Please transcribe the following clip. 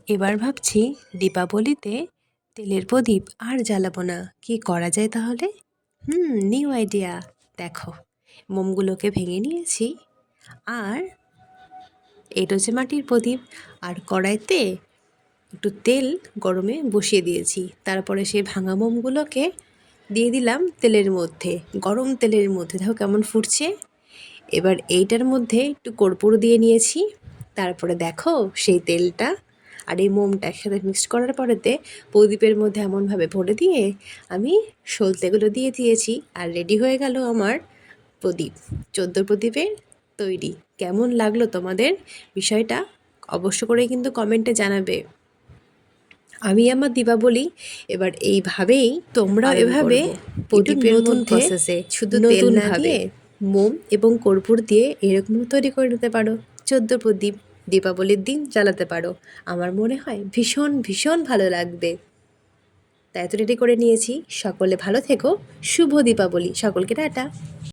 এবার ভাবছি দীপাবলিতে তেলের প্রদীপ আর জ্বালাবো না। কি করা যায় তাহলে? New idea. দেখো, মোমগুলোকে ভেঙে নিয়েছি, আর এটা হচ্ছে মাটির প্রদীপ। আর কড়াইতে একটু তেল গরমে বসিয়ে দিয়েছি। তারপরে সেই ভাঙা মোমগুলোকে দিয়ে দিলাম তেলের মধ্যে, গরম তেলের মধ্যে। দেখো কেমন ফুটছে। এবার এইটার মধ্যে একটু কর্পূর দিয়ে নিয়েছি। তারপরে দেখো সেই তেলটা আর এই মোমটা একসাথে মিক্সড করার পরেতে প্রদীপের মধ্যে এমনভাবে ভরে দিয়ে আমি সলতেগুলো দিয়ে দিয়েছি। আর রেডি হয়ে গেল আমার প্রদীপ, 14 প্রদীপের তৈরি। কেমন লাগলো তোমাদের বিষয়টা? অবশ্য করে কিন্তু কমেন্টে জানাবে। আমি আমার দীপাবলি এবার এইভাবেই তোমরাও এভাবে প্রদীপের নতুন মধ্যে প্রসেসে শুধু তেল না দিয়ে মোম এবং কর্পূর দিয়ে এরকম তৈরি করে নিতে পারো। 14 প্রদীপ দীপাবলির দিন জ্বালাতে পারো। আমার মনে হয় ভীষণ ভীষণ ভালো লাগবে। তাই তো রেডি করে নিয়েছি। সকলে ভালো থেকো। শুভ দীপাবলি সকলকে। টাটা।